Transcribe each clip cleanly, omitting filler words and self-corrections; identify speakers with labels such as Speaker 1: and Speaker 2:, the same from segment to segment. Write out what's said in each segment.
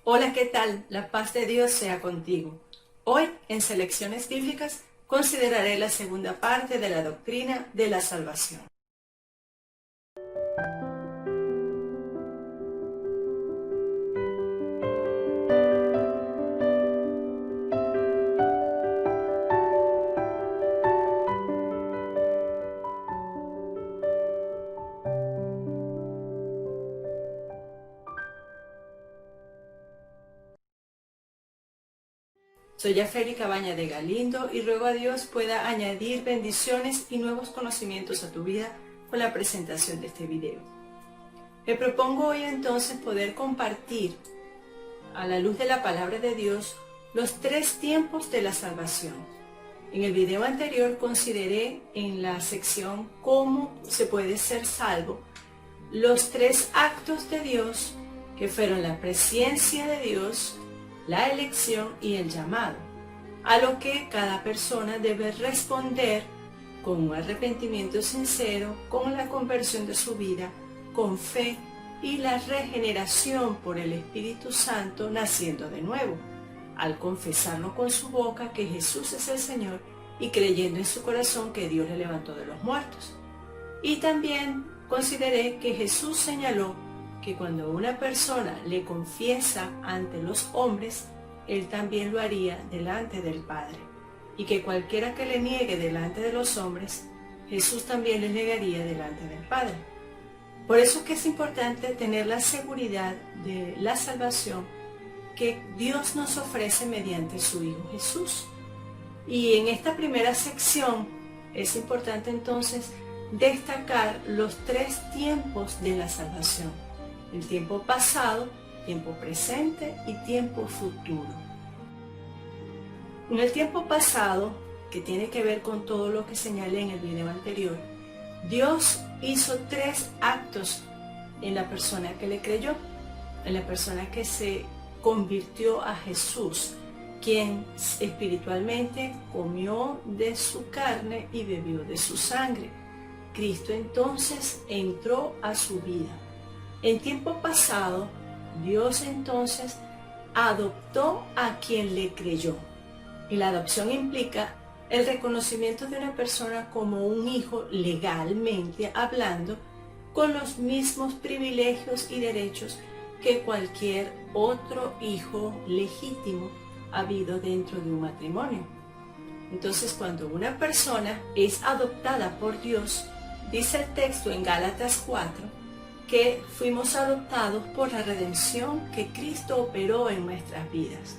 Speaker 1: Hola, ¿qué tal? La paz de Dios sea contigo. Hoy, en Selecciones Bíblicas, consideraré la segunda parte de la doctrina de la salvación. Soy Yafeli Cabaña de Galindo y ruego a Dios pueda añadir bendiciones y nuevos conocimientos a tu vida con la presentación de este video. Me propongo hoy entonces poder compartir a la luz de la palabra de Dios los tres tiempos de la salvación. En el video anterior consideré en la sección cómo se puede ser salvo los tres actos de Dios que fueron la presencia de Dios, la elección y el llamado, a lo que cada persona debe responder con un arrepentimiento sincero, con la conversión de su vida, con fe y la regeneración por el Espíritu Santo naciendo de nuevo, al confesarlo con su boca que Jesús es el Señor y creyendo en su corazón que Dios le levantó de los muertos. Y también consideré que Jesús señaló que cuando una persona le confiesa ante los hombres, Él también lo haría delante del Padre, y que cualquiera que le niegue delante de los hombres, Jesús también le negaría delante del Padre. Por eso es que es importante tener la seguridad de la salvación que Dios nos ofrece mediante su Hijo Jesús. Y en esta primera sección es importante entonces destacar los tres tiempos de la salvación: el tiempo pasado, tiempo presente y tiempo futuro. En el tiempo pasado, que tiene que ver con todo lo que señalé en el video anterior, Dios hizo tres actos en la persona que le creyó, en la persona que se convirtió a Jesús, quien espiritualmente comió de su carne y bebió de su sangre. Cristo entonces entró a su vida. En tiempo pasado, Dios entonces adoptó a quien le creyó. Y la adopción implica el reconocimiento de una persona como un hijo legalmente hablando, con los mismos privilegios y derechos que cualquier otro hijo legítimo habido dentro de un matrimonio. Entonces, cuando una persona es adoptada por Dios, dice el texto en Gálatas 4, que fuimos adoptados por la redención que Cristo operó en nuestras vidas.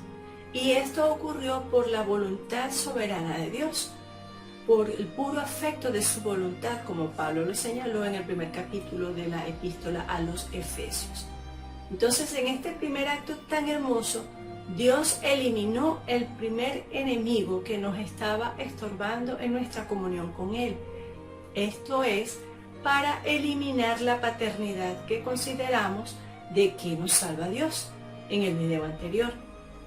Speaker 1: Y esto ocurrió por la voluntad soberana de Dios, por el puro afecto de su voluntad, como Pablo lo señaló en el primer capítulo de la epístola a los Efesios. Entonces, en este primer acto tan hermoso, Dios eliminó el primer enemigo que nos estaba estorbando en nuestra comunión con Él. Esto es, para eliminar la paternidad que consideramos de que nos salva Dios en el video anterior,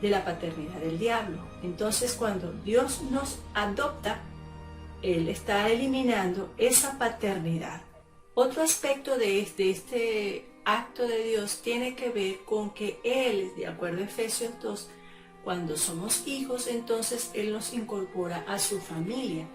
Speaker 1: de la paternidad del diablo. Entonces, cuando Dios nos adopta, Él está eliminando esa paternidad. Otro aspecto de este acto de Dios tiene que ver con que Él, de acuerdo a Efesios 2, cuando somos hijos, entonces Él nos incorpora a su familia.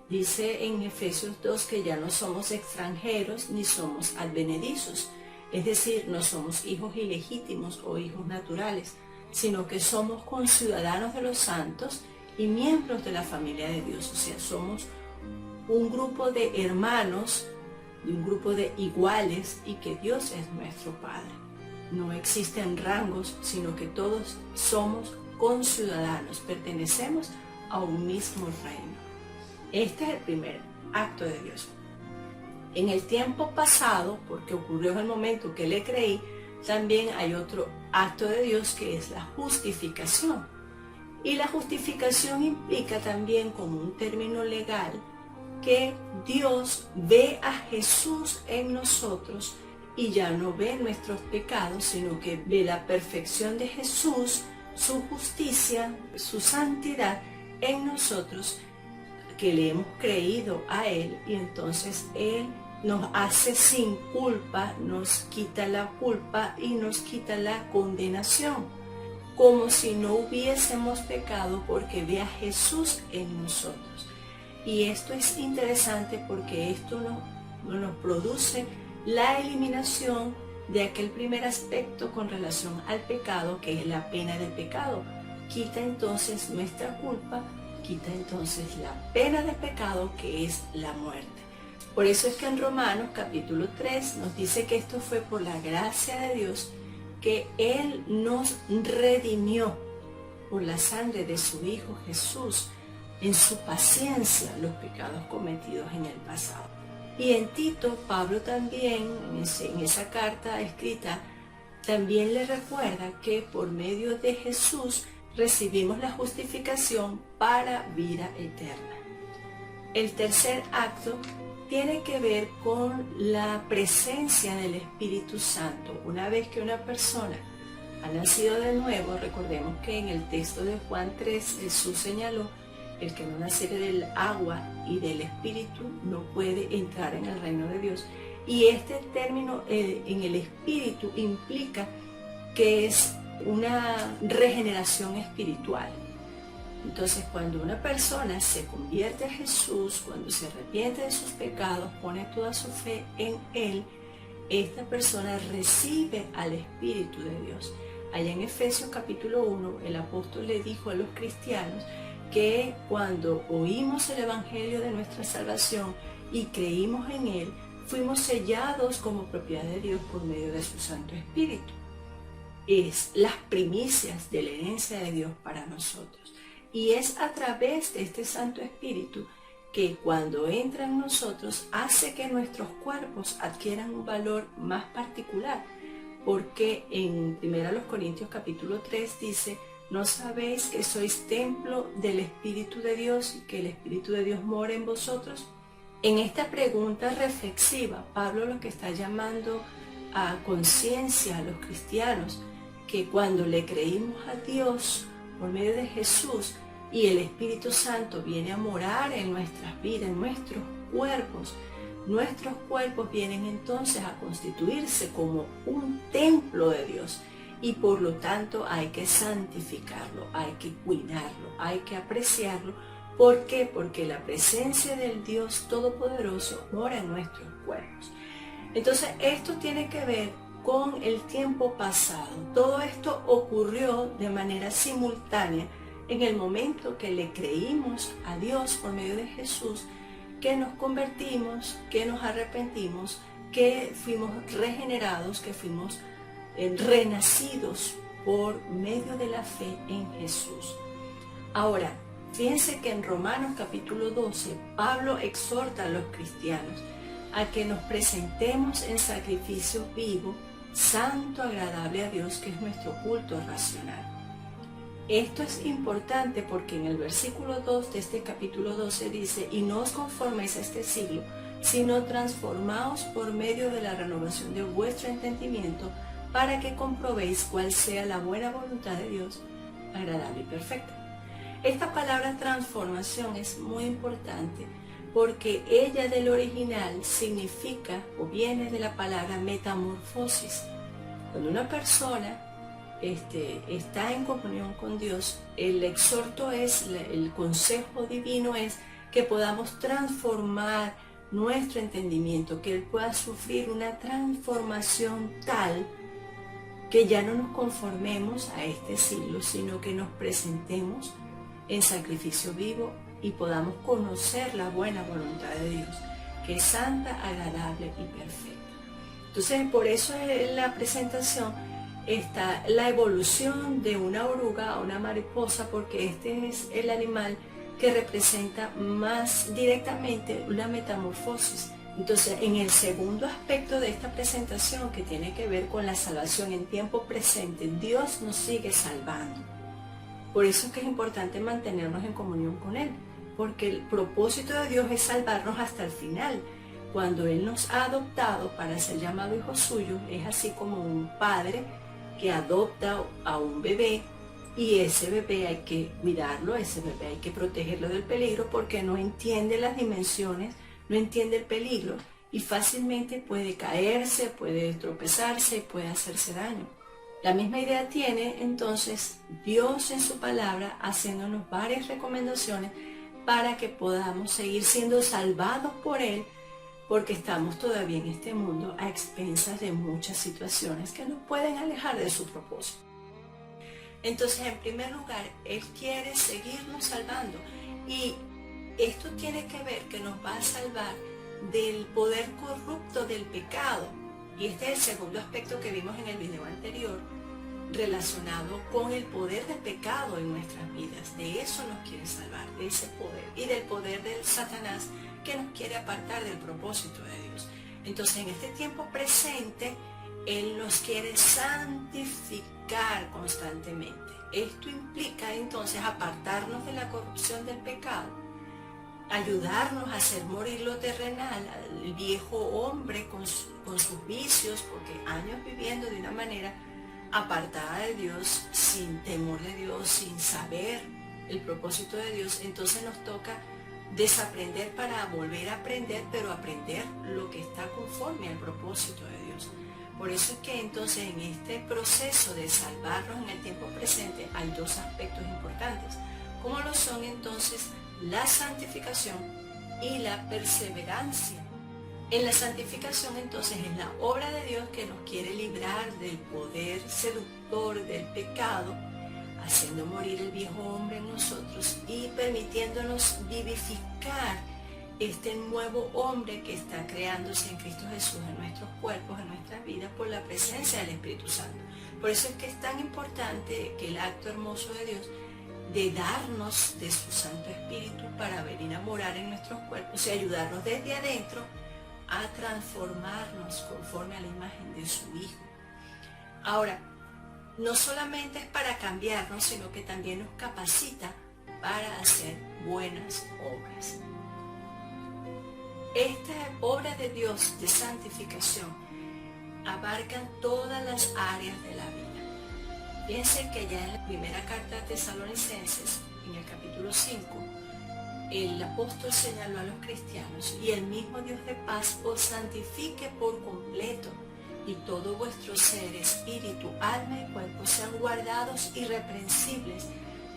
Speaker 1: Dice en Efesios 2 que ya no somos extranjeros ni somos advenedizos, es decir, no somos hijos ilegítimos o hijos naturales, sino que somos conciudadanos de los santos y miembros de la familia de Dios. O sea, somos un grupo de hermanos, de un grupo de iguales, y que Dios es nuestro Padre. No existen rangos, sino que todos somos conciudadanos, pertenecemos a un mismo reino. Este es el primer acto de Dios. En el tiempo pasado, porque ocurrió en el momento que le creí, también hay otro acto de Dios que es la justificación. Y la justificación implica también, como un término legal, que Dios ve a Jesús en nosotros y ya no ve nuestros pecados, sino que ve la perfección de Jesús, su justicia, su santidad en nosotros, que le hemos creído a Él, y entonces Él nos hace sin culpa, nos quita la culpa y nos quita la condenación. como si no hubiésemos pecado porque ve a Jesús en nosotros. Y esto es interesante porque esto nos produce la eliminación de aquel primer aspecto con relación al pecado, que es la pena del pecado. Quita entonces nuestra culpa, quita entonces la pena del pecado, que es la muerte. Por eso es que en Romanos capítulo 3 nos dice que esto fue por la gracia de Dios, que Él nos redimió por la sangre de su Hijo Jesús, en su paciencia los pecados cometidos en el pasado. Y en Tito, Pablo también, en esa carta escrita, también le recuerda que por medio de Jesús recibimos la justificación para vida eterna. El tercer acto tiene que ver con la presencia del Espíritu Santo. Una vez que una persona ha nacido de nuevo, recordemos que en el texto de Juan 3 Jesús señaló: el que no naciere del agua y del Espíritu no puede entrar en el reino de Dios. Y este término en el Espíritu implica que es una regeneración espiritual. Entonces, cuando una persona se convierte a Jesús, cuando se arrepiente de sus pecados, pone toda su fe en Él, esta persona recibe al Espíritu de Dios. Allá en Efesios capítulo 1, el apóstol le dijo a los cristianos que cuando oímos el Evangelio de nuestra salvación y creímos en Él, fuimos sellados como propiedad de Dios por medio de su Santo Espíritu. Es las primicias de la herencia de Dios para nosotros. Y es a través de este Santo Espíritu que cuando entra en nosotros hace que nuestros cuerpos adquieran un valor más particular. Porque en 1 Corintios capítulo 3 dice: ¿no sabéis que sois templo del Espíritu de Dios y que el Espíritu de Dios mora en vosotros? En esta pregunta reflexiva, Pablo lo que está llamando a conciencia a los cristianos, que cuando le creímos a Dios por medio de Jesús y el Espíritu Santo viene a morar en nuestras vidas, en nuestros cuerpos vienen entonces a constituirse como un templo de Dios. Y por lo tanto hay que santificarlo, hay que cuidarlo, hay que apreciarlo. ¿Por qué? Porque la presencia del Dios Todopoderoso mora en nuestros cuerpos. Entonces esto tiene que ver con el tiempo pasado. Todo esto ocurrió de manera simultánea en el momento que le creímos a Dios por medio de Jesús, que nos convertimos, que nos arrepentimos, que fuimos regenerados, que fuimos renacidos por medio de la fe en Jesús. Ahora, fíjense que en Romanos capítulo 12, Pablo exhorta a los cristianos a que nos presentemos en sacrificio vivo, santo, agradable a Dios, que es nuestro culto racional. Esto es importante porque en el versículo 2 de este capítulo 12 dice: y no os conforméis a este siglo, sino transformaos por medio de la renovación de vuestro entendimiento, para que comprobéis cuál sea la buena voluntad de Dios, agradable y perfecta. Esta palabra transformación es muy importante porque ella del original significa o viene de la palabra metamorfosis. Cuando una persona está en comunión con Dios, el exhorto el consejo divino es que podamos transformar nuestro entendimiento, que Él pueda sufrir una transformación tal que ya no nos conformemos a este siglo, sino que nos presentemos en sacrificio vivo y podamos conocer la buena voluntad de Dios, que es santa, agradable y perfecta. Entonces, por eso en la presentación está la evolución de una oruga a una mariposa, porque este es el animal que representa más directamente una metamorfosis. Entonces, en el segundo aspecto de esta presentación, que tiene que ver con la salvación en tiempo presente, Dios nos sigue salvando. Por eso es que es importante mantenernos en comunión con Él, porque el propósito de Dios es salvarnos hasta el final. Cuando Él nos ha adoptado para ser llamado hijos suyos, es así como un padre que adopta a un bebé, y ese bebé hay que cuidarlo, ese bebé hay que protegerlo del peligro, porque no entiende las dimensiones, no entiende el peligro y fácilmente puede caerse, puede tropezarse, puede hacerse daño. La misma idea tiene entonces Dios en su palabra, haciéndonos varias recomendaciones para que podamos seguir siendo salvados por Él, porque estamos todavía en este mundo a expensas de muchas situaciones que nos pueden alejar de su propósito. Entonces, en primer lugar, Él quiere seguirnos salvando, y esto tiene que ver que nos va a salvar del poder corrupto del pecado. Y este es el segundo aspecto que vimos en el video anterior, relacionado con el poder del pecado en nuestras vidas. De eso nos quiere salvar, de ese poder, y del poder del Satanás que nos quiere apartar del propósito de Dios. Entonces, en este tiempo presente, Él nos quiere santificar constantemente. Esto implica entonces apartarnos de la corrupción del pecado, ayudarnos a hacer morir lo terrenal, al viejo hombre con sus vicios, porque años viviendo de una manera apartada de Dios, sin temor de Dios, sin saber el propósito de Dios. Entonces nos toca desaprender para volver a aprender, pero aprender lo que está conforme al propósito de Dios. Por eso es que entonces en este proceso de salvarnos en el tiempo presente hay dos aspectos importantes, como lo son entonces la santificación y la perseverancia. En la santificación entonces es la obra de Dios que nos quiere librar del poder seductor del pecado, haciendo morir el viejo hombre en nosotros y permitiéndonos vivificar este nuevo hombre que está creándose en Cristo Jesús en nuestros cuerpos, en nuestras vidas, por la presencia del Espíritu Santo. Por eso es que es tan importante que el acto hermoso de Dios de darnos de su Santo Espíritu para venir a morar en nuestros cuerpos y ayudarnos desde adentro a transformarnos conforme a la imagen de su Hijo. Ahora, no solamente es para cambiarnos, sino que también nos capacita para hacer buenas obras. Esta obra de Dios de santificación abarcan todas las áreas de la vida. Fíjense que ya en la primera carta a Tesalonicenses, en el capítulo 5, el apóstol señaló a los cristianos: y el mismo Dios de paz os santifique por completo, y todo vuestro ser, espíritu, alma y cuerpo sean guardados irreprensibles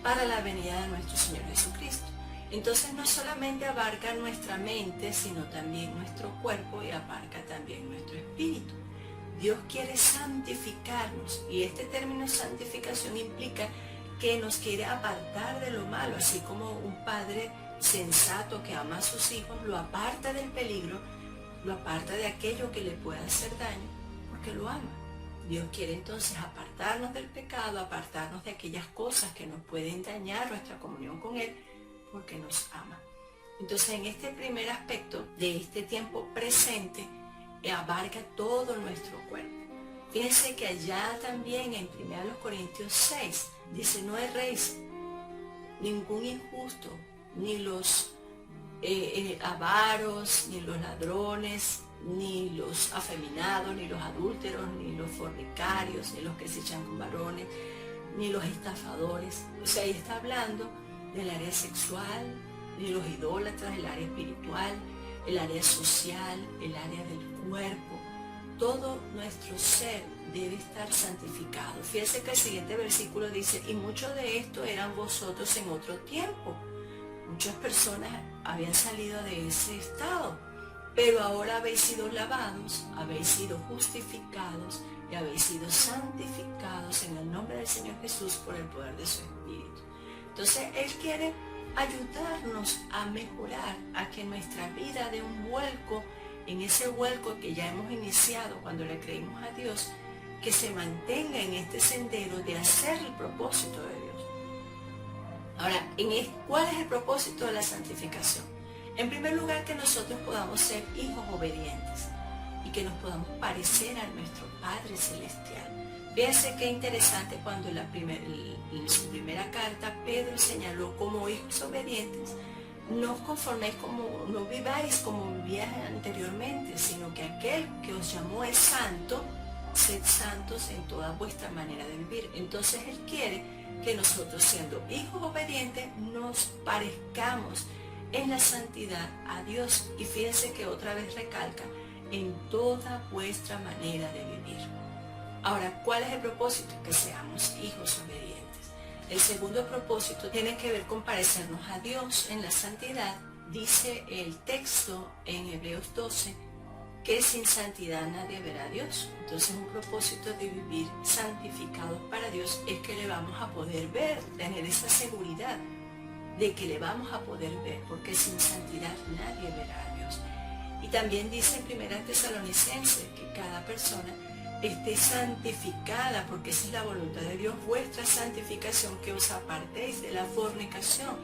Speaker 1: para la venida de nuestro Señor Jesucristo. Entonces no solamente abarca nuestra mente, sino también nuestro cuerpo, y abarca también nuestro espíritu. Dios quiere santificarnos, y este término santificación implica que nos quiere apartar de lo malo, así como un padre sensato que ama a sus hijos lo aparta del peligro, lo aparta de aquello que le pueda hacer daño, porque lo ama. Dios quiere entonces apartarnos del pecado, apartarnos de aquellas cosas que nos pueden dañar nuestra comunión con Él, porque nos ama. Entonces, en este primer aspecto de este tiempo presente, abarca todo nuestro cuerpo. Fíjense que allá también en 1 Corintios 6 dice: no erréis ningún injusto, ni los avaros, ni los ladrones, ni los afeminados, ni los adúlteros, ni los fornicarios, ni los que se echan con varones, ni los estafadores. O sea, ahí está hablando del área sexual, ni los idólatras, el área espiritual, el área social, el área del cuerpo. Todo nuestro ser debe estar santificado. Fíjense que el siguiente versículo dice: y muchos de estos eran vosotros en otro tiempo. Muchas personas habían salido de ese estado, pero ahora habéis sido lavados, habéis sido justificados y habéis sido santificados en el nombre del Señor Jesús por el poder de su Espíritu. Entonces Él quiere ayudarnos a mejorar, a que nuestra vida dé un vuelco, en ese vuelco que ya hemos iniciado cuando le creímos a Dios, que se mantenga en este sendero de hacer el propósito de Dios. Ahora, ¿cuál es el propósito de la santificación? En primer lugar, que nosotros podamos ser hijos obedientes y que nos podamos parecer a nuestro Padre Celestial. Fíjense qué interesante cuando en su primera carta Pedro señaló: como hijos obedientes, no os conforméis no viváis como vivíais anteriormente, sino que aquel que os llamó es santo, sed santos en toda vuestra manera de vivir. Entonces Él quiere que nosotros, siendo hijos obedientes, nos parezcamos en la santidad a Dios. Y fíjense que otra vez recalca: en toda vuestra manera de vivir. Ahora, ¿cuál es el propósito? Que seamos hijos obedientes. El segundo propósito tiene que ver con parecernos a Dios en la santidad. Dice el texto en Hebreos 12 que sin santidad nadie verá a Dios. Entonces un propósito de vivir santificados para Dios es que le vamos a poder ver, tener esa seguridad de que le vamos a poder ver, porque sin santidad nadie verá a Dios. Y también dice en 1 Tesalonicenses que cada persona esté santificada, porque esa es la voluntad de Dios, vuestra santificación, que os apartéis de la fornicación,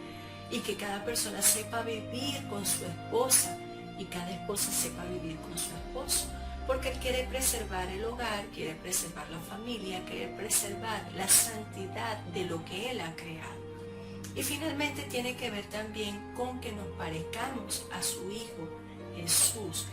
Speaker 1: y que cada persona sepa vivir con su esposa y cada esposa sepa vivir con su esposo, porque Él quiere preservar el hogar, quiere preservar la familia, quiere preservar la santidad de lo que Él ha creado. Y finalmente tiene que ver también con que nos parezcamos a su Hijo Jesús.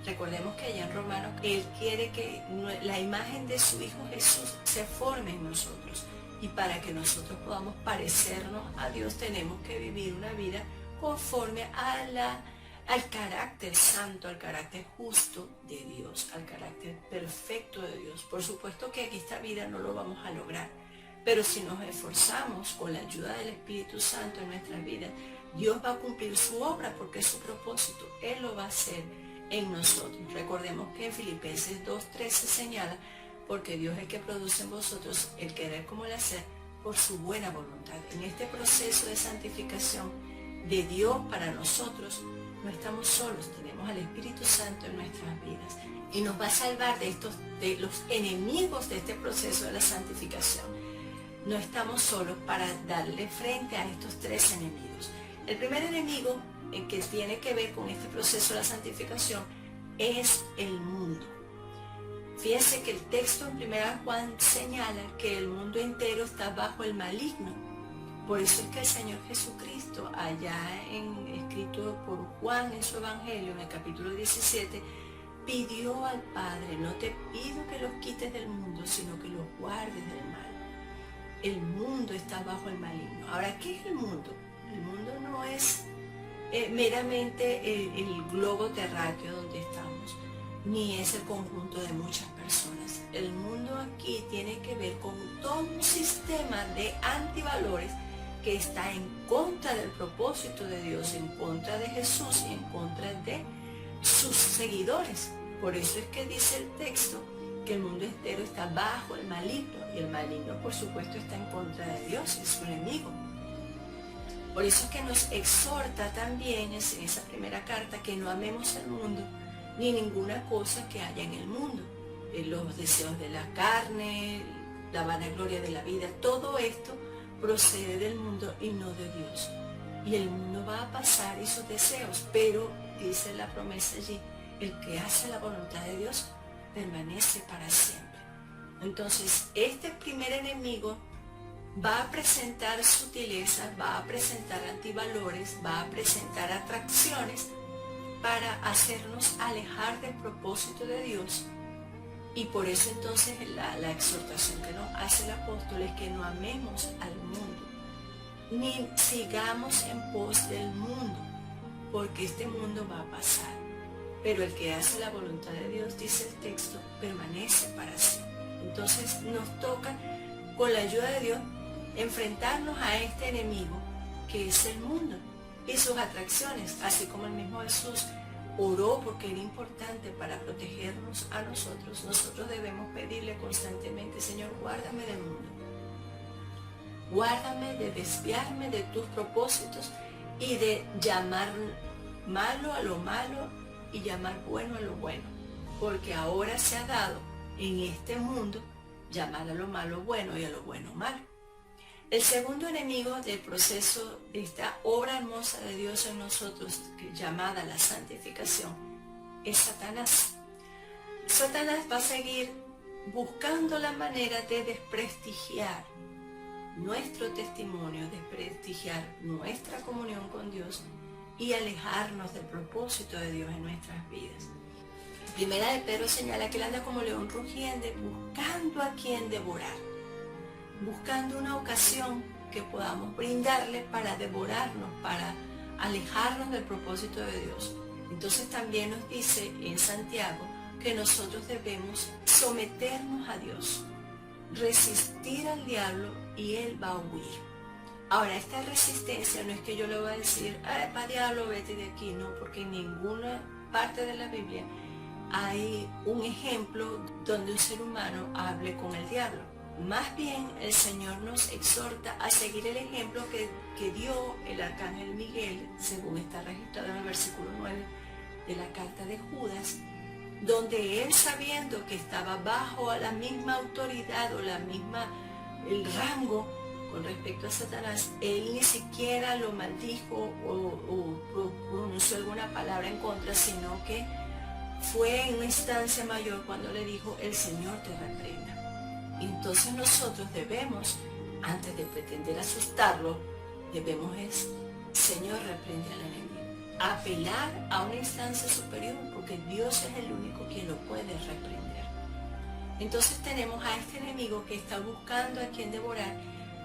Speaker 1: Recordemos que allá en Romanos Él quiere que la imagen de su Hijo Jesús se forme en nosotros. Y para que nosotros podamos parecernos a Dios tenemos que vivir una vida conforme al carácter santo, al carácter justo de Dios, al carácter perfecto de Dios. Por supuesto que aquí esta vida no lo vamos a lograr, pero si nos esforzamos con la ayuda del Espíritu Santo en nuestras vidas, Dios va a cumplir su obra porque es su propósito. Él lo va a hacer en nosotros. Recordemos que en Filipenses 2:13 señala, porque Dios es el que produce en vosotros el querer como el hacer por su buena voluntad. En este proceso de santificación de Dios para nosotros, no estamos solos, tenemos al Espíritu Santo en nuestras vidas y nos va a salvar de los enemigos de este proceso de la santificación. No estamos solos para darle frente a estos tres enemigos. El primer enemigo que tiene que ver con este proceso de la santificación es el mundo. Fíjense que el texto en 1 Juan señala que el mundo entero está bajo el maligno. Por eso es que el Señor Jesucristo, allá escrito por Juan en su Evangelio, en el capítulo 17, pidió al Padre: no te pido que los quites del mundo, sino que los guardes del mal. El mundo está bajo el maligno. Ahora, ¿qué es el mundo? El mundo no es meramente el globo terráqueo donde estamos, ni es el conjunto de muchas personas. El mundo aquí tiene que ver con todo un sistema de antivalores que está en contra del propósito de Dios, en contra de Jesús y en contra de sus seguidores. Por eso es que dice el texto que el mundo entero está bajo el maligno, y el maligno por supuesto está en contra de Dios, es su enemigo. Por eso es que nos exhorta también en esa primera carta que no amemos el mundo ni ninguna cosa que haya en el mundo. Los deseos de la carne, la vanagloria de la vida, todo esto procede del mundo y no de Dios. Y el mundo va a pasar y sus deseos, pero dice la promesa allí, el que hace la voluntad de Dios permanece para siempre. Entonces, este primer enemigo va a presentar sutilezas, va a presentar antivalores, va a presentar atracciones para hacernos alejar del propósito de Dios. Y por eso entonces la exhortación que nos hace el apóstol es que no amemos al mundo, ni sigamos en pos del mundo, porque este mundo va a pasar. Pero el que hace la voluntad de Dios, dice el texto, permanece para siempre. Entonces nos toca, con la ayuda de Dios, enfrentarnos a este enemigo que es el mundo y sus atracciones, así como el mismo Jesús oró porque era importante para protegernos a nosotros. Nosotros debemos pedirle constantemente: Señor, guárdame del mundo, guárdame de desviarme de tus propósitos y de llamar malo a lo malo y llamar bueno a lo bueno, porque ahora se ha dado en este mundo llamar a lo malo bueno y a lo bueno malo. El segundo enemigo del proceso de esta obra hermosa de Dios en nosotros, llamada la santificación, es Satanás. Satanás va a seguir buscando la manera de desprestigiar nuestro testimonio, desprestigiar nuestra comunión con Dios y alejarnos del propósito de Dios en nuestras vidas. Primera de Pedro señala que él anda como león rugiente, buscando a quien devorar, buscando una ocasión que podamos brindarle para devorarnos, para alejarnos del propósito de Dios. Entonces también nos dice en Santiago que nosotros debemos someternos a Dios, resistir al diablo y él va a huir. Ahora, esta resistencia no es que yo le voy a decir, para diablo, vete de aquí, no, porque en ninguna parte de la Biblia hay un ejemplo donde un ser humano hable con el diablo. Más bien, el Señor nos exhorta a seguir el ejemplo que dio el arcángel Miguel, según está registrado en el versículo 9 de la carta de Judas, donde él, sabiendo que estaba bajo la misma autoridad o el rango con respecto a Satanás, él ni siquiera lo maldijo o pronunció alguna palabra en contra, sino que fue en una instancia mayor cuando le dijo, el Señor te reprenda. Entonces nosotros debemos, antes de pretender asustarlo, debemos Señor, reprende al enemigo. Apelar a una instancia superior, porque Dios es el único quien lo puede reprender. Entonces tenemos a este enemigo que está buscando a quien devorar,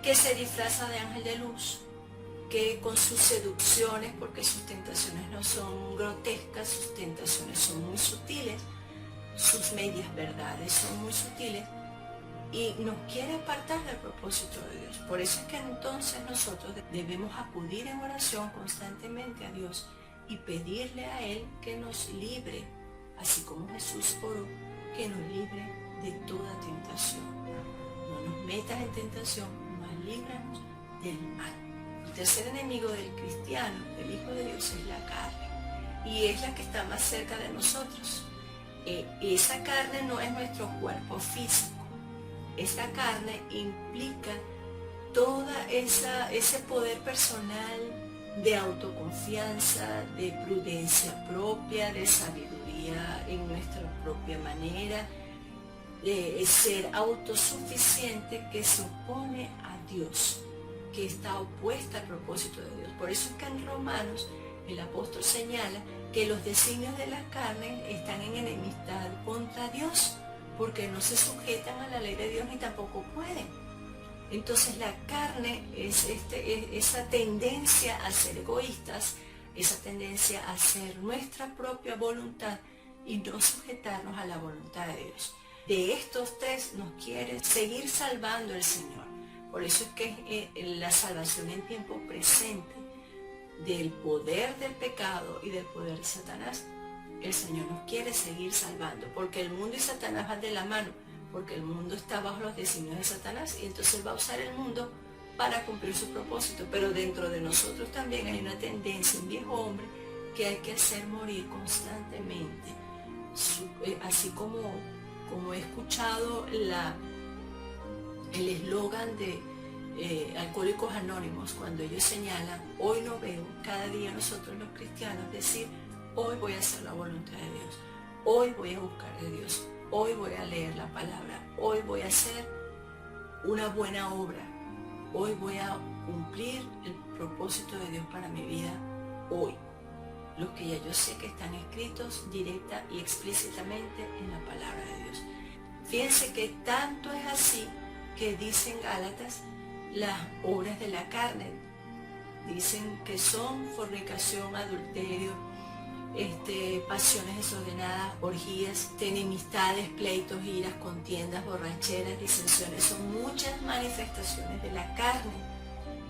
Speaker 1: que se disfraza de ángel de luz, que con sus seducciones, porque sus tentaciones no son grotescas, sus tentaciones son muy sutiles, sus medias verdades son muy sutiles, y nos quiere apartar del propósito de Dios. Por eso es que entonces nosotros debemos acudir en oración constantemente a Dios y pedirle a Él que nos libre, así como Jesús oró, que nos libre de toda tentación. No nos metas en tentación, mas líbranos del mal. El tercer enemigo del cristiano, del Hijo de Dios, es la carne, y es la que está más cerca de nosotros. Esa carne no es nuestro cuerpo físico. Esta carne implica toda ese poder personal de autoconfianza, de prudencia propia, de sabiduría en nuestra propia manera, de ser autosuficiente, que se opone a Dios, que está opuesta al propósito de Dios. Por eso es que en Romanos el apóstol señala que los designios de la carne están en enemistad contra Dios, porque no se sujetan a la ley de Dios ni tampoco pueden. Entonces la carne es esa tendencia a ser egoístas, esa tendencia a hacer nuestra propia voluntad y no sujetarnos a la voluntad de Dios. De estos tres nos quiere seguir salvando el Señor. Por eso es que la salvación en tiempo presente del poder del pecado y del poder de Satanás, el Señor nos quiere seguir salvando, porque el mundo y Satanás van de la mano, porque el mundo está bajo los designios de Satanás y entonces él va a usar el mundo para cumplir su propósito. Pero dentro de nosotros también hay una tendencia, un viejo hombre que hay que hacer morir constantemente. Así como he escuchado el eslogan de Alcohólicos Anónimos, cuando ellos señalan, hoy no veo, cada día nosotros los cristianos decir, hoy voy a hacer la voluntad de Dios, hoy voy a buscar de Dios, hoy voy a leer la palabra, hoy voy a hacer una buena obra, hoy voy a cumplir el propósito de Dios para mi vida hoy. Los que ya yo sé que están escritos directa y explícitamente en la palabra de Dios. Fíjense que tanto es así que dicen Gálatas las obras de la carne. Dicen que son fornicación, adulterio, pasiones desordenadas, orgías, enemistades, pleitos, iras, contiendas, borracheras, disensiones. Son muchas manifestaciones de la carne.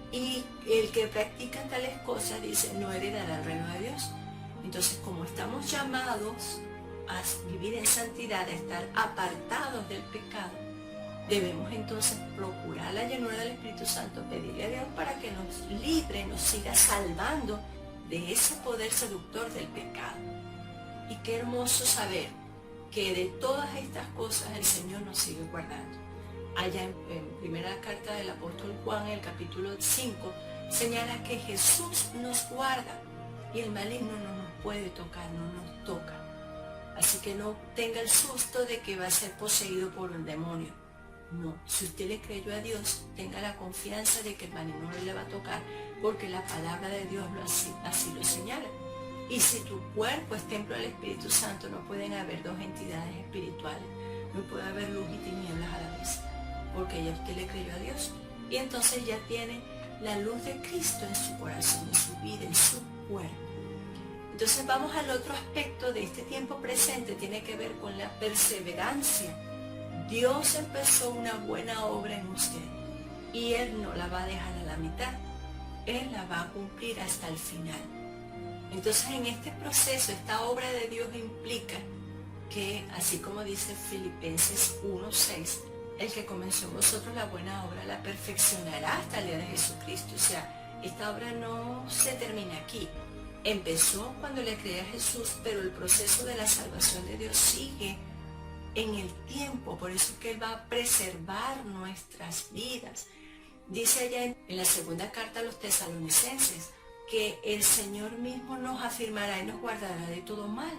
Speaker 1: Y el que practica tales cosas, dice, no heredará el reino de Dios. Entonces, como estamos llamados a vivir en santidad, a estar apartados del pecado, debemos entonces procurar la llenura del Espíritu Santo, pedirle a Dios para que nos libre, nos siga salvando de ese poder seductor del pecado. Y qué hermoso saber que de todas estas cosas el Señor nos sigue guardando. Allá en primera carta del apóstol Juan, en el capítulo 5, señala que Jesús nos guarda y el maligno no nos puede tocar, no nos toca. Así que no tenga el susto de que va a ser poseído por un demonio. No, si usted le creyó a Dios, tenga la confianza de que el maligno no le va a tocar, porque la palabra de Dios así lo señala. Y si tu cuerpo es templo del Espíritu Santo, no pueden haber dos entidades espirituales, no puede haber luz y tinieblas a la vez, porque ya usted le creyó a Dios. Y entonces ya tiene la luz de Cristo en su corazón, en su vida, en su cuerpo. Entonces vamos al otro aspecto de este tiempo presente, tiene que ver con la perseverancia. Dios empezó una buena obra en usted y Él no la va a dejar a la mitad, Él la va a cumplir hasta el final. Entonces en este proceso, esta obra de Dios implica que, así como dice Filipenses 1:6, el que comenzó en vosotros la buena obra la perfeccionará hasta el día de Jesucristo. O sea, esta obra no se termina aquí. Empezó cuando le creé a Jesús, pero el proceso de la salvación de Dios sigue en el tiempo. Por eso es que Él va a preservar nuestras vidas. Dice allá en la segunda carta a los tesalonicenses que el Señor mismo nos afirmará y nos guardará de todo mal.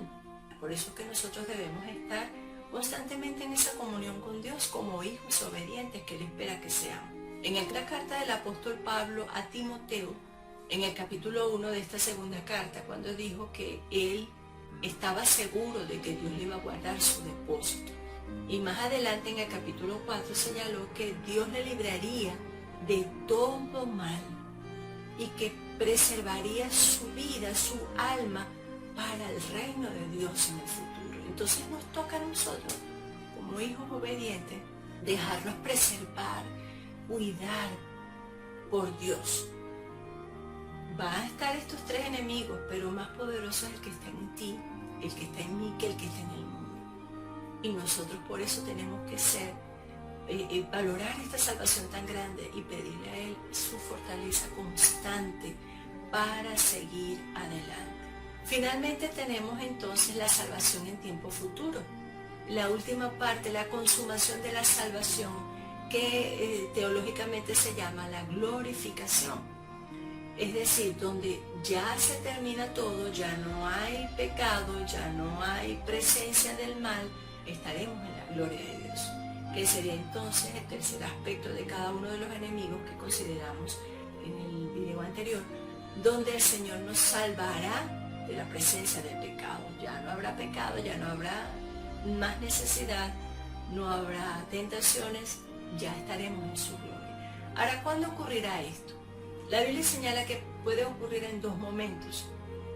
Speaker 1: Por eso es que nosotros debemos estar constantemente en esa comunión con Dios como hijos obedientes que Él espera que seamos. En la carta del apóstol Pablo a Timoteo, en el capítulo 1 de esta segunda carta, cuando dijo que él estaba seguro de que Dios le iba a guardar su depósito. Y más adelante en el capítulo 4 señaló que Dios le libraría de todo mal y que preservaría su vida, su alma, para el reino de Dios en el futuro. Entonces nos toca a nosotros, como hijos obedientes, dejarnos preservar, cuidar por Dios. Van a estar estos tres enemigos, pero más poderoso es el que está en ti, el que está en mí, que el que está en el mundo. Y nosotros por eso tenemos que ser, valorar esta salvación tan grande y pedirle a Él su fortaleza constante para seguir adelante. Finalmente tenemos entonces la salvación en tiempo futuro. La última parte, la consumación de la salvación, que teológicamente se llama la glorificación. Es decir, donde ya se termina todo, ya no hay pecado, ya no hay presencia del mal, estaremos en la gloria de Dios. Que sería entonces el tercer aspecto de cada uno de los enemigos que consideramos en el video anterior, donde el Señor nos salvará de la presencia del pecado. Ya no habrá pecado, ya no habrá más necesidad, no habrá tentaciones, ya estaremos en su gloria. Ahora, ¿cuándo ocurrirá esto? La Biblia señala que puede ocurrir en dos momentos.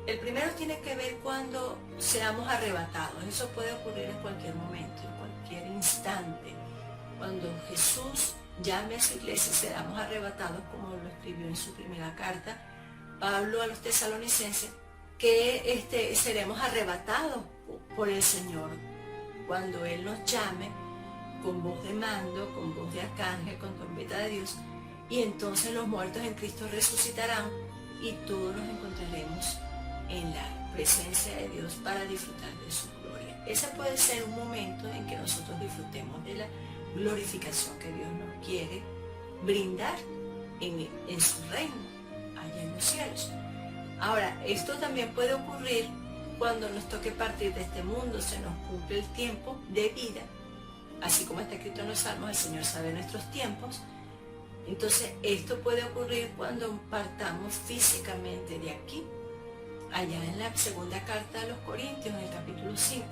Speaker 1: El primero tiene que ver cuando seamos arrebatados. Eso puede ocurrir en cualquier momento, en cualquier instante. Cuando Jesús llame a su iglesia y seamos arrebatados, como lo escribió en su primera carta Pablo a los tesalonicenses, que seremos arrebatados por el Señor cuando Él nos llame con voz de mando, con voz de arcángel, con trompeta de Dios, y entonces los muertos en Cristo resucitarán y todos nos encontraremos en la presencia de Dios para disfrutar de su gloria. Ese puede ser un momento en que nosotros disfrutemos de la glorificación que Dios nos quiere brindar en su reino, allá en los cielos. Ahora, esto también puede ocurrir cuando nos toque partir de este mundo, se nos cumple el tiempo de vida. Así como está escrito en los Salmos, el Señor sabe nuestros tiempos. Entonces, esto puede ocurrir cuando partamos físicamente de aquí. Allá en la segunda carta a los Corintios, en el capítulo 5,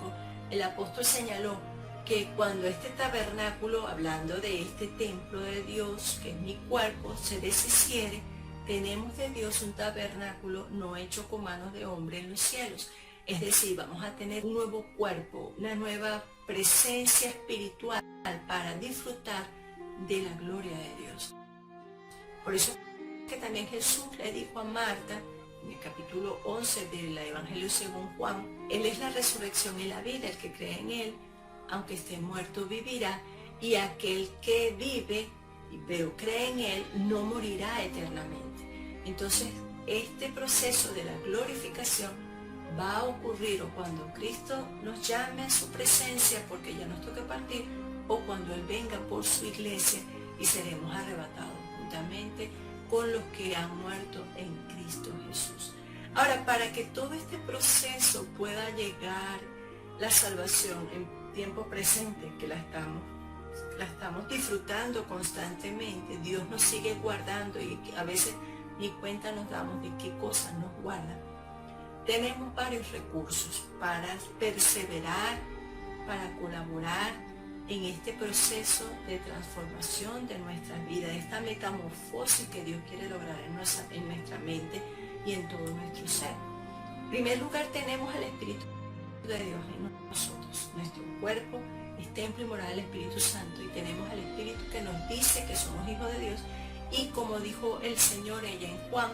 Speaker 1: el apóstol señaló que cuando este tabernáculo, hablando de este templo de Dios, que es mi cuerpo, se deshiciere, tenemos de Dios un tabernáculo no hecho con manos de hombre en los cielos. Es decir, vamos a tener un nuevo cuerpo, una nueva presencia espiritual para disfrutar de la gloria de Dios. Por eso que también Jesús le dijo a Marta, en el capítulo 11 del Evangelio según Juan, Él es la resurrección y la vida, el que cree en Él, aunque esté muerto, vivirá, y aquel que vive, pero cree en Él, no morirá eternamente. Entonces, este proceso de la glorificación va a ocurrir o cuando Cristo nos llame a su presencia, porque ya nos toca partir, o cuando Él venga por su iglesia y seremos arrebatados juntamente con los que han muerto en Cristo Jesús. Ahora, para que todo este proceso pueda llegar, la salvación en tiempo presente, que la estamos disfrutando constantemente, Dios nos sigue guardando y a veces ni cuenta nos damos de qué cosas nos guarda. Tenemos varios recursos para perseverar, para colaborar en este proceso de transformación de nuestras vidas, esta metamorfosis que Dios quiere lograr en nuestra mente y en todo nuestro ser. En primer lugar tenemos al Espíritu de Dios en nosotros. Nuestro cuerpo es templo y morada del Espíritu Santo y tenemos al Espíritu que nos dice que somos hijos de Dios y como dijo el Señor ella en Juan,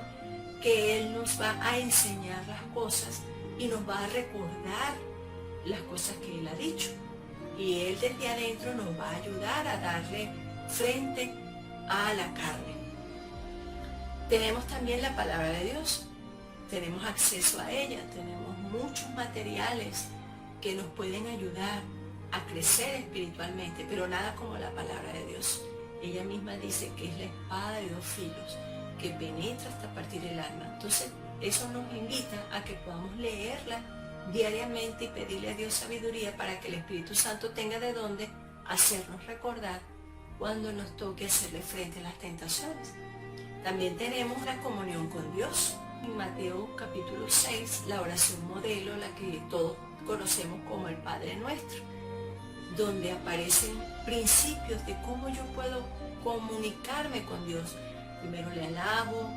Speaker 1: que Él nos va a enseñar las cosas y nos va a recordar las cosas que Él ha dicho. Y Él desde adentro nos va a ayudar a darle frente a la carne. Tenemos también la palabra de Dios. Tenemos acceso a ella, tenemos muchos materiales que nos pueden ayudar a crecer espiritualmente, pero nada como la palabra de Dios. Ella misma dice que es la espada de dos filos, que penetra hasta partir el alma. Entonces, eso nos invita a que podamos leerla diariamente y pedirle a Dios sabiduría para que el Espíritu Santo tenga de dónde hacernos recordar cuando nos toque hacerle frente a las tentaciones. También tenemos la comunión con Dios. En Mateo capítulo 6, la oración modelo, la que todos conocemos como el Padre Nuestro, donde aparecen principios de cómo yo puedo comunicarme con Dios. Primero le alabo,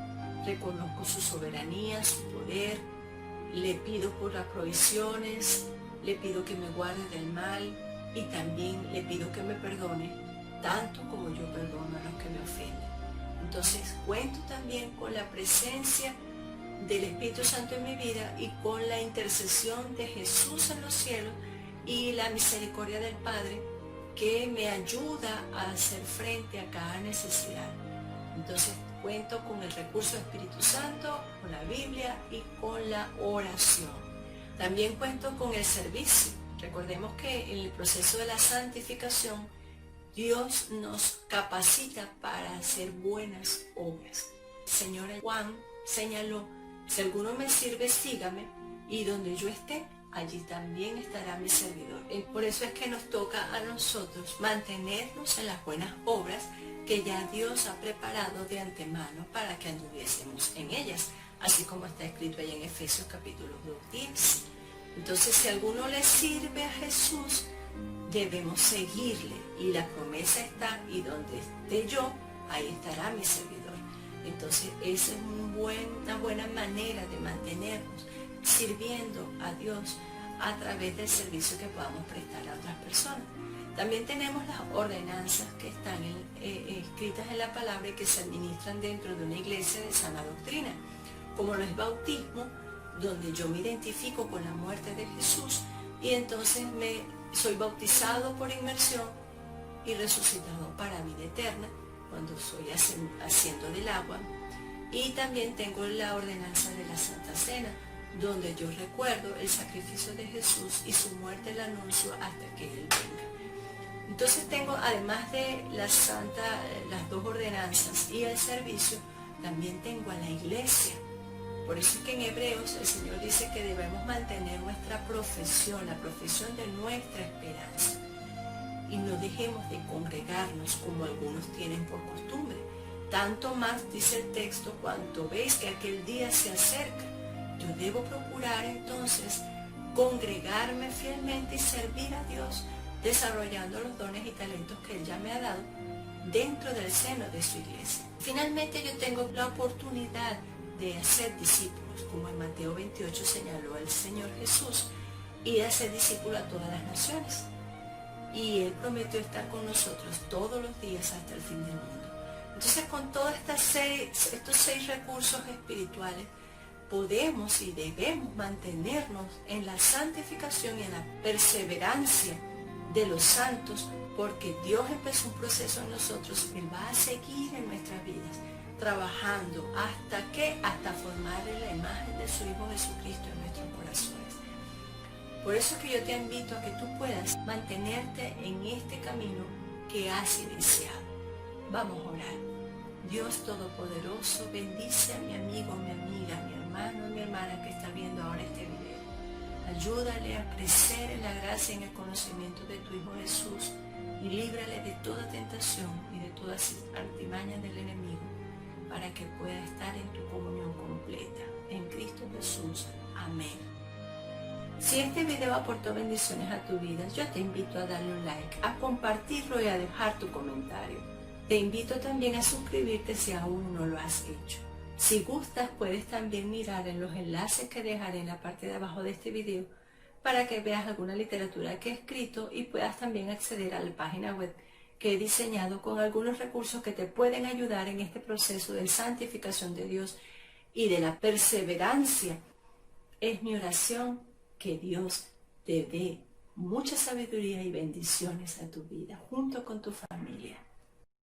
Speaker 1: reconozco su soberanía, su poder, le pido por las provisiones, le pido que me guarde del mal y también le pido que me perdone, tanto como yo perdono a los que me ofenden. Entonces cuento también con la presencia del Espíritu Santo en mi vida y con la intercesión de Jesús en los cielos y la misericordia del Padre que me ayuda a hacer frente a cada necesidad. Entonces cuento con el recurso del Espíritu Santo, con la Biblia y con la oración. También cuento con el servicio. Recordemos que en el proceso de la santificación Dios nos capacita para hacer buenas obras. El Señor Juan señaló: si alguno me sirve, sígame, y donde yo esté, allí también estará mi servidor. Por eso es que nos toca a nosotros mantenernos en las buenas obras que ya Dios ha preparado de antemano para que anduviésemos en ellas, así como está escrito ahí en Efesios capítulo 2:10. Entonces, si alguno le sirve a Jesús, debemos seguirle, y la promesa está: y donde esté yo, ahí estará mi servidor. Entonces, esa es una buena manera de mantenernos sirviendo a Dios a través del servicio que podamos prestar a otras personas. También tenemos las ordenanzas que están escritas en la palabra y que se administran dentro de una iglesia de sana doctrina, como lo es bautismo, donde yo me identifico con la muerte de Jesús y entonces soy bautizado por inmersión y resucitado para vida eterna cuando soy haciendo del agua. Y también tengo la ordenanza de la Santa Cena, donde yo recuerdo el sacrificio de Jesús y su muerte la anuncio hasta que Él venga. Entonces tengo, además de las dos ordenanzas y el servicio, también tengo a la iglesia. Por eso es que en Hebreos el Señor dice que debemos mantener nuestra profesión, la profesión de nuestra esperanza. Y no dejemos de congregarnos como algunos tienen por costumbre. Tanto más, dice el texto, cuanto veis que aquel día se acerca. Yo debo procurar entonces congregarme fielmente y servir a Dios, desarrollando los dones y talentos que Él ya me ha dado dentro del seno de su iglesia. Finalmente, yo tengo la oportunidad de hacer discípulos, como en Mateo 28 señaló el Señor Jesús, y hacer discípulos a todas las naciones. Y Él prometió estar con nosotros todos los días hasta el fin del mundo. Entonces, con todos estos seis recursos espirituales, podemos y debemos mantenernos en la santificación y en la perseverancia de los santos, porque Dios empezó un proceso en nosotros. Él va a seguir en nuestras vidas, trabajando hasta formar la imagen de su Hijo Jesucristo en nuestros corazones. Por eso es que yo te invito a que tú puedas mantenerte en este camino que has iniciado. Vamos a orar. Dios Todopoderoso, bendice a mi amigo, mi amiga, mi hermano y mi hermana que está viendo ahora este video. Ayúdale a crecer en la gracia y en el conocimiento de tu Hijo Jesús y líbrale de toda tentación y de todas artimañas del enemigo, para que pueda estar en tu comunión completa. En Cristo Jesús. Amén. Si este video aportó bendiciones a tu vida, yo te invito a darle un like, a compartirlo y a dejar tu comentario. Te invito también a suscribirte si aún no lo has hecho. Si gustas, puedes también mirar en los enlaces que dejaré en la parte de abajo de este video para que veas alguna literatura que he escrito y puedas también acceder a la página web que he diseñado con algunos recursos que te pueden ayudar en este proceso de santificación de Dios y de la perseverancia. Es mi oración que Dios te dé mucha sabiduría y bendiciones a tu vida junto con tu familia.